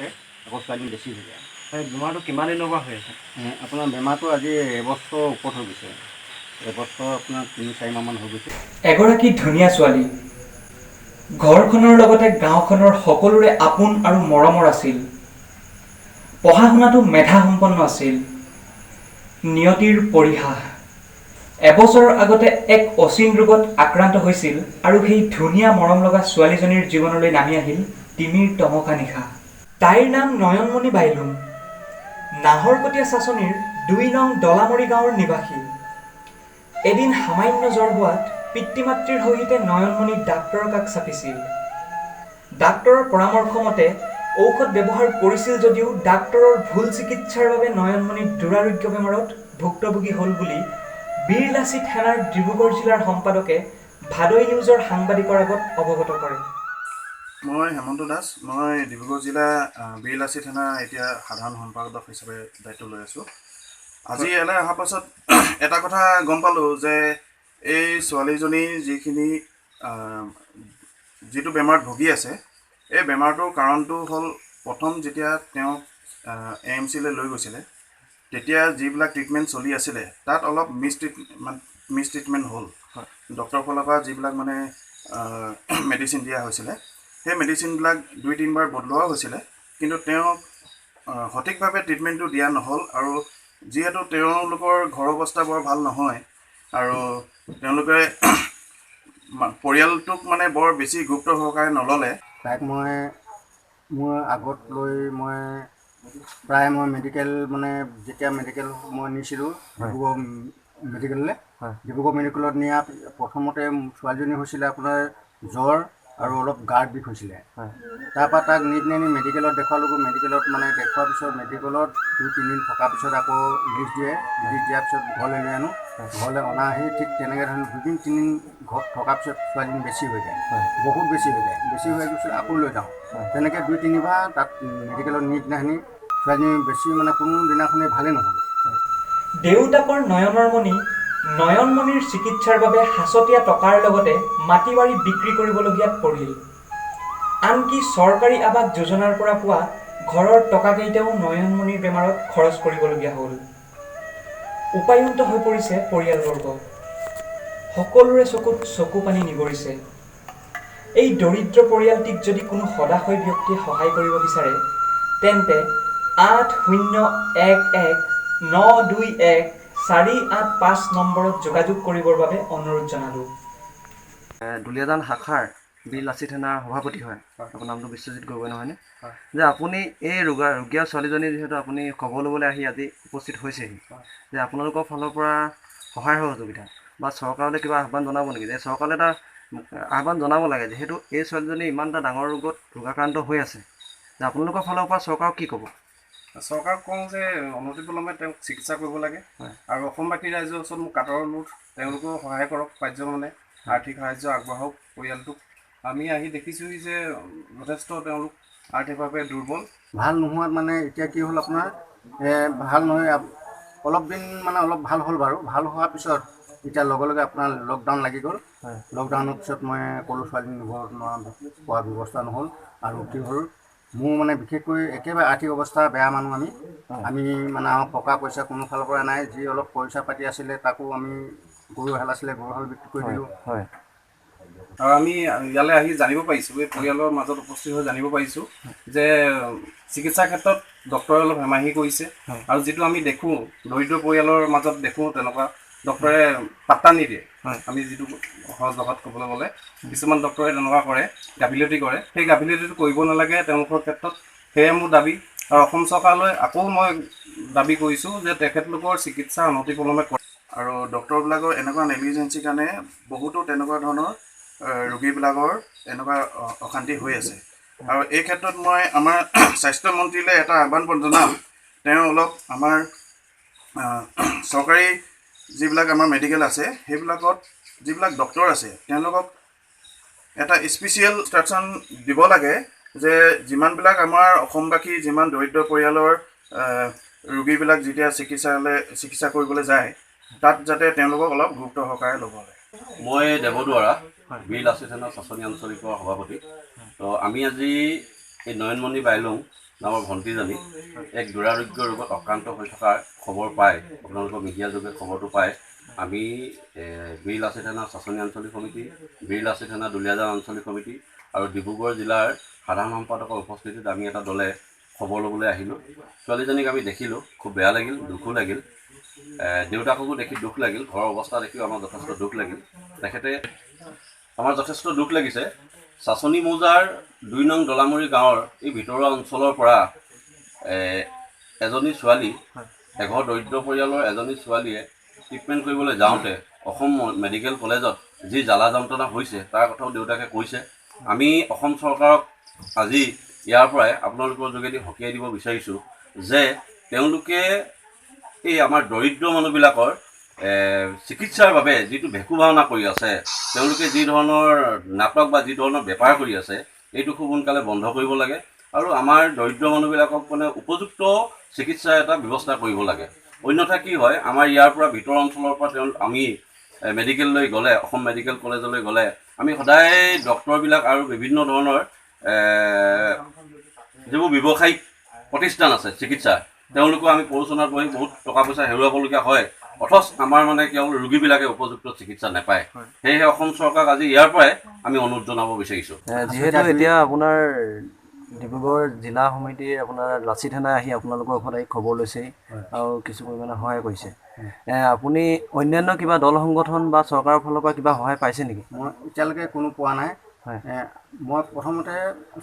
আকৌ ছোৱালী বেছি হৈ যায়। বেমাৰটো কিমান দিনৰ পৰা হৈ আছে? আপোনাৰ বেমাৰটো আজি এবছৰৰ ওপৰত হৈ গৈছে। এবছৰ আপোনাৰ 3-4 মাহমান হৈ গৈছে। এগৰাকী ধুনীয়া ছোৱালী ঘৰখনৰ লগতে গাঁওখনৰ সকলোৰে আপোন আৰু মৰমৰ আছিল। পঢ়া শুনাটো মেধাসম্পন্ন আছিল। নিয়তিৰ পৰিহাস। এবছৰৰ আগতে এক অচিন ৰোগত আক্ৰান্ত হৈছিল আৰু সেই ধুনীয়া মৰম লগা ছোৱালীজনীৰ জীৱনলৈ নামি আহিল তিমিৰ তমকা নিশা। তাইৰ নাম নয়নমণি বাইলুং। নাহৰকটীয়া চাচনিৰ ২ নং দলামৰি গাঁৱৰ নিবাসী। এদিন সামান্য জ্বৰ হোৱাত পিতৃ মাতৃৰ সহিতে নয়নমণি ডাক্তৰৰ কাষ চাপিছিল। ডাক্তৰৰ পৰামৰ্শ মতে ঔষধ ব্যৱহাৰ কৰিছিল যদিও ডাক্তৰৰ ভুল চিকিৎসাৰ বাবে নয়নমণি দুৰাৰোগ্য বেমাৰত ভুক্তভোগী হ'ল বুলি বীৰ লাচিত সেনাৰ ডিব্ৰুগড় জিলাৰ সম্পাদকে ভাদৈ নিউজৰ সাংবাদিকৰ আগত অৱগত কৰে। মই হেমন্ত দাস। মই ডিব্ৰুগড় জিলা বীৰ লাচিত সেনা এতিয়া সাধাৰণ সম্পাদক হিচাপে দায়িত্ব লৈ আছোঁ। আজি ইয়ালৈ অহাৰ পাছত এটা কথা গম পালোঁ যে এই ছোৱালীজনী যিটো বেমাৰত ভুগি আছে, এই বেমাৰটোৰ কাৰণটো হ'ল প্ৰথম যেতিয়া তেওঁক AMC-লৈ লৈ গৈছিলে, তেতিয়া যিবিলাক ট্ৰিটমেণ্ট চলি আছিলে তাত অলপ মিছ ট্ৰিটমেণ্ট হ'ল। ডক্টৰৰ ফালৰ পৰা যিবিলাক মানে মেডিচিন দিয়া হৈছিলে, সেই মেডিচিনবিলাক 2-3 বাৰ বদলোৱা হৈছিলে, কিন্তু তেওঁক সঠিকভাৱে ট্ৰিটমেণ্টটো দিয়া নহ'ল। আৰু যিহেতু তেওঁলোকৰ ঘৰৰ অৱস্থা বৰ ভাল নহয় আৰু তেওঁলোকে পৰিয়ালটোক মানে বৰ বেছি গুৰুত্ব সহকাৰে নল'লে। তাইক মই মোৰ আগত লৈ প্ৰায় মেডিকেল যেতিয়া মেডিকেল মই নিছিলোঁ ডিব্ৰুগড় মেডিকেললৈ। ডিব্ৰুগড় মেডিকেলত নিয়া প্ৰথমতে ছোৱালীজনী হৈছিলে আপোনাৰ জ্বৰ আৰু অলপ গাৰ বিষ হৈছিলে। তাৰপৰা তাক নি মেডিকেলত দেখুৱালোঁ। মেডিকেলত দেখুৱাৰ পিছত মেডিকেলত 2-3 দিন থকাৰ পিছত আকৌ ৰিলিজ দিয়ে। ৰিলিজ দিয়াৰ পিছত ঘৰলৈ লৈ আনো। ঘৰলৈ অনা আহি ঠিক তেনেকৈ ধৰণে 2-3 দিন ঘৰত থকাৰ পিছত ছোৱালীজনী বেছি হৈ যায়, বহুত বেছি হৈ যায়। বেছি হৈ যোৱাৰ পিছত আকৌ লৈ যাওঁ। তেনেকৈ 2-3 বাৰ তাত মেডিকেলত নি দিনাখনি ছোৱালীজনী বেছি কোনো দিনাখনি ভালেই নহ'ল। দেউতাকৰ নয়নমণিৰ চিকিৎসাৰ বাবে সাঁচতীয়া টকাৰ লগতে মাটি বাৰী বিক্ৰী কৰিবলগীয়াত পৰিল। আনকি চৰকাৰী আৱাস যোজনাৰ পৰা পোৱা ঘৰৰ টকাকেইটাও নয়নমণিৰ বেমাৰত খৰচ কৰিবলগীয়া হ'ল। উপায়ন্ত হৈ পৰিছে পৰিয়ালবৰ্গ। সকলোৰে চকুত চকু পানী নিগৰিছে। এই দৰিদ্ৰ পৰিয়ালটিক যদি কোনো সদাশয় ব্যক্তিয়ে সহায় কৰিব বিচাৰে, তেন্তে 80119214885 নম্বৰত যোগাযোগ কৰিবৰ বাবে অনুৰোধ জনালোঁ। দুলীয়াজান শাখাৰ বীৰ লাচিত সেনাৰ সভাপতি হয়। আপোনাৰ নামটো বিশ্বজিৎ গগৈ নহয়নে? যে আপুনি এই ৰোগীয়া ছোৱালীজনী যিহেতু আপুনি খবৰ ল'বলৈ আহি আজি উপস্থিত হৈছেহি, যে আপোনালোকৰ ফালৰ পৰা সহায় সহযোগিতা বা চৰকাৰলৈ কিবা আহ্বান জনাব নেকি? যে চৰকাৰলৈ এটা আহ্বান জনাব লাগে, যিহেতু এই ছোৱালীজনী ইমান এটা ডাঙৰ ৰোগাক্ৰান্ত হৈ আছে, যে আপোনালোকৰ ফালৰ পৰা চৰকাৰক কি ক'ব? চৰকাৰক কওঁ যে অনতিপলমে তেওঁক চিকিৎসা কৰিব লাগে। আৰু অসমবাসী ৰাইজৰ ওচৰত মোক কাটৰ অনুৰোধ, তেওঁলোকেও সহায় কৰক। আৰ্থিক সাহাৰ্য আগবঢ়াওক পৰিয়ালটোক। আমি আহি দেখিছোঁহি যে যথেষ্ট তেওঁলোক আৰ্থিকভাৱে দুৰ্বল। ভাল নোহোৱাত এতিয়া কি হ'ল আপোনাৰ ভাল নহয়, অলপ দিন অলপ ভাল হ'ল বাৰু। ভাল হোৱাৰ পিছত এতিয়া লগে লগে আপোনাৰ লকডাউন লাগি গ'ল। লকডাউনৰ পিছত মই ক'লো ছোৱালী নিব পোৱাৰ ব্যৱস্থা নহ'ল। আৰু কি হ'ল মোৰ বিশেষকৈ একেবাৰে আৰ্থিক অৱস্থা বেয়া মানুহ। আমি আমাৰ টকা পইচা কোনো ফালৰ পৰা নাই। যি অলপ পইচা পাতি আছিলে তাকো আমি গৰু হাল আছিলে, গৰু হাল বিক্ৰী কৰি দিলোঁ। আৰু আমি ইয়ালৈ আহি জানিব পাৰিছোঁ, এই পৰিয়ালৰ মাজত উপস্থিত হৈ জানিব পাৰিছোঁ যে চিকিৎসাৰ ক্ষেত্ৰত ডক্টৰে অলপ হেমাহি কৰিছে। আৰু যিটো আমি দেখোঁ দৰিদ্ৰ পৰিয়ালৰ মাজত দেখোঁ, তেনেকুৱা ডক্টৰে পাত্তা নিদিয়ে। আমি যিটো সহজ ভাষাত ক'বলৈ গ'লে কিছুমান ডক্টৰে তেনেকুৱা কৰে, গাফিলতি কৰে। সেই গাফিলতিটো কৰিব নালাগে তেওঁলোকৰ ক্ষেত্ৰত, সেয়ে মোৰ দাবী। আৰু অসম চৰকাৰলৈ আকৌ মই দাবী কৰিছোঁ যে তেখেতলোকৰ চিকিৎসা অনতিপলমে কৰে। আৰু ডক্টৰবিলাকৰ এনেকুৱা নেগলিজেঞ্চিৰ কাৰণে বহুতো তেনেকুৱা ধৰণৰ ৰোগীবিলাকৰ এনেকুৱা অশান্তি হৈ আছে। আৰু এই ক্ষেত্ৰত মই আমাৰ স্বাস্থ্যমন্ত্ৰীলৈ এটা আহ্বান জনাম, তেওঁ অলপ আমাৰ চৰকাৰী যিবিলাক আমাৰ মেডিকেল আছে সেইবিলাকত যিবিলাক ডক্টৰ আছে তেওঁলোকক এটা স্পেচিয়েল ইনষ্ট্ৰাকশ্যন দিব লাগে যে যিমানবিলাক আমাৰ অসমবাসী যিমান দৰিদ্ৰ পৰিয়ালৰ ৰোগীবিলাক যেতিয়া চিকিৎসা কৰিবলৈ যায়, তাত যাতে তেওঁলোকক অলপ গুৰুত্ব সহকাৰে ল'ব লাগে। মই দেৱদুৱাৰা বীৰ লাচিত সেনা চাচনি আঞ্চলিকৰ সভাপতি। তো আমি আজি এই নয়নমণি বাইলুং নামৰ ভণ্টিজনী এক দুৰাৰোগ্য ৰোগত আক্ৰান্ত হৈ থকাৰ খবৰ পাই আপোনালোকৰ মিডিয়া যোগে খবৰটো পাই আমি বীৰ লাচিত থানা চাচনি আঞ্চলিক সমিতি, বীৰ লাচিত থানা দুলীয়াজান আঞ্চলিক সমিতি আৰু ডিব্ৰুগড় জিলাৰ সাধাৰণ সম্পাদকৰ উপস্থিতিত আমি এটা দলে খবৰ ল'বলৈ আহিলোঁ। ছোৱালীজনীক আমি দেখিলোঁ, খুব বেয়া লাগিল, দুখো লাগিল। দেউতাককো দেখি দুখ লাগিল, ঘৰৰ অৱস্থা দেখিও আমাৰ যথেষ্ট দুখ লাগিল। তেখেতে আমাৰ যথেষ্ট দুখ লাগিছে। চাচনি মৌজাৰ ২ নং দলামুৰি গাঁৱৰ এই ভিতৰুৱা অঞ্চলৰ পৰা এজনী ছোৱালী, এঘৰ দৰিদ্ৰ পৰিয়ালৰ এজনী ছোৱালীয়ে ট্ৰিটমেণ্ট কৰিবলৈ যাওঁতে অসম মেডিকেল কলেজত যি জ্বালা যন্ত্ৰণা হৈছে তাৰ কথাও দেউতাকে কৈছে। আমি অসম চৰকাৰক আজি ইয়াৰ পৰাই আপোনালোকৰ যোগেদি সকীয়াই দিব বিচাৰিছোঁ যে তেওঁলোকে এই আমাৰ দৰিদ্ৰ মানুহবিলাকৰ চিকিৎসাৰ বাবে যিটো ভেকু ভাওনা কৰি আছে, তেওঁলোকে যি ধৰণৰ নাটক বা যি ধৰণৰ বেপাৰ কৰি আছে, এইটো খুব সোনকালে বন্ধ কৰিব লাগে আৰু আমাৰ দৰিদ্ৰ মানুহবিলাকক মানে উপযুক্ত চিকিৎসাৰ এটা ব্যৱস্থা কৰিব লাগে। অন্যথা কি হয়, আমাৰ ইয়াৰ পৰা ভিতৰ অঞ্চলৰ পৰা আমি মেডিকেললৈ গ'লে, অসম মেডিকেল কলেজলৈ গ'লে আমি সদায় ডক্টৰবিলাক আৰু বিভিন্ন ধৰণৰ যিবোৰ ব্যৱসায়িক প্ৰতিষ্ঠান আছে চিকিৎসা, তেওঁলোকো আমি প্ৰৰোচনাত বহি বহুত টকা পইচা হেৰুৱাবলগীয়া হয়, অথচ আমাৰ মানে কেৱল ৰোগীবিলাকে উপযুক্ত চিকিৎসা নাপায়। সেয়েহে অসম চৰকাৰক আজি ইয়াৰ পৰাই আমি অনুৰোধ জনাব বিচাৰিছোঁ। যিহেতু এতিয়া আপোনাৰ ডিব্ৰুগড় জিলা সমিতিৰ আপোনাৰ লাচিত থানাই আহি আপোনালোকৰ ঘৰত আহি খবৰ লৈছে আৰু কিছু পৰিমাণে সহায় কৰিছে। আপুনি অন্যান্য কিবা দল সংগঠন বা চৰকাৰৰ ফালৰ পৰা কিবা সহায় পাইছে নেকি? মই এতিয়ালৈকে কোনো পোৱা নাই। মই প্ৰথমতে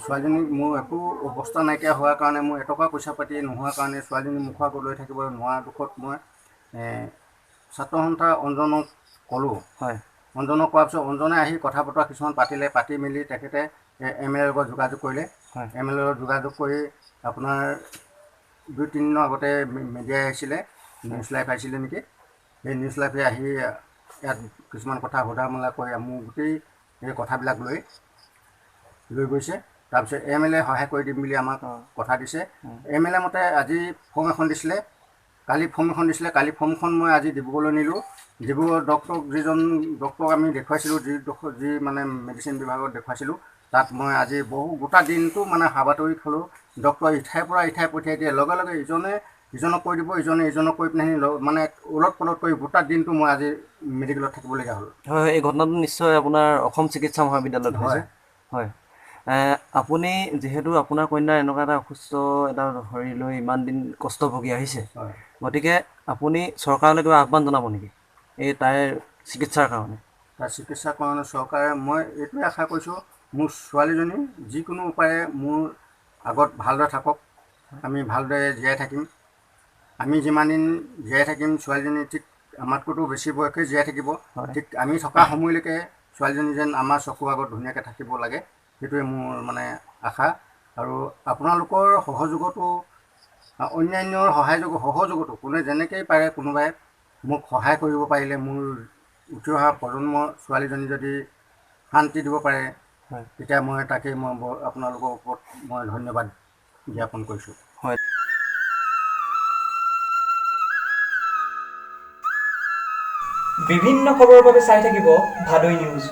ছোৱালীজনীক মোৰ একো অৱস্থা নাইকিয়া হোৱাৰ কাৰণে, মোৰ এটকা পইচা পাতি নোহোৱাৰ কাৰণে ছোৱালীজনী মুখৰ আগত লৈ থাকিব নোৱাৰা দুখত মই ছাত্ৰ সন্থা অঞ্জনক ক'লোঁ। অঞ্জনক কোৱাৰ পিছত অঞ্জনে আহি কথা বতৰা কিছুমান পাতি মেলি তেখেতে MLA লগত যোগাযোগ কৰিলে। MLA লগত যোগাযোগ কৰি আপোনাৰ 2-3 দিনৰ আগতে মিডিয়াই আহিছিলে, নিউজ লাইভ আহিছিলে নেকি, সেই নিউজ লাইভে আহি ইয়াত কিছুমান কথা সোধা মেলা কৰি মোৰ গোটেই এই কথাবিলাক লৈ গৈছে। তাৰপিছত MLA সহায় কৰি দিম বুলি আমাক কথা দিছে। MLA মতে আজি ফৰ্ম এখন দিছিলে, কালি ফৰ্মখন মই আজি ডিব্ৰুগড়লৈ নিলোঁ। ডিব্ৰুগড় যিজন ডক্টৰক আমি দেখুৱাইছিলোঁ, যি মানে মেডিচিন বিভাগত দেখুৱাইছিলোঁ, তাত মই আজি গোটা দিনটো মানে হাবাথুৰি খালোঁ। ডক্টৰ ইঠাইৰ পৰা ইঠাই পঠিয়াই দিয়ে, লগে লগে ইজনে ইজনক কৈ দিব, ইজনে ইজনক কৈ পিনে মানে ওলট পলট কৰি গোটা দিনটো মই আজি মেডিকেলত থাকিবলগীয়া হ'ল। হয়, এই ঘটনাটো নিশ্চয় আপোনাৰ অসম চিকিৎসা মহাবিদ্যালয়ত হৈছে। হয়, আপুনি যিহেতু আপোনাৰ কন্যাৰ এনেকুৱা এটা অসুস্থ এটা শৰীৰ লৈ ইমান দিন কষ্ট ভুগি আহিছে, গতিকে আপুনি চৰকাৰলৈ কিবা আহ্বান জনাব নেকি এই তাইৰ চিকিৎসাৰ কাৰণে? তাৰ চিকিৎসাৰ কাৰণে চৰকাৰে মই এইটোৱে আশা কৰিছোঁ, মোৰ ছোৱালীজনী যিকোনো উপায়ে মোৰ আগত ভালদৰে থাকক, আমি ভালদৰে জীয়াই থাকিম। আমি যিমান দিন জীয়াই থাকিম, ছোৱালীজনী ঠিক আমাতকৈতো বেছি বয়সে জীয়াই থাকিব। ঠিক আমি থকা সময়লৈকে ছোৱালীজনী যেন আমাৰ চকুৰ আগত ধুনীয়াকৈ থাকিব লাগে, সেইটোৱে মোৰ মানে আশা। আৰু আপোনালোকৰ সহযোগতো, অন্যান্যৰ সহযোগতো কোনে যেনেকৈ পাৰে কোনোবাই মোক সহায় কৰিব পাৰিলে, মোৰ উঠি অহা প্ৰজন্মৰ ছোৱালীজনী যদি শান্তি দিব পাৰে, তেতিয়া মই তাকেই মই আপোনালোকৰ ওপৰত মই ধন্যবাদ জ্ঞাপন কৰিছোঁ। হয়, বিভিন্ন খবৰৰ বাবে চাই থাকিব ভাদৈ নিউজ।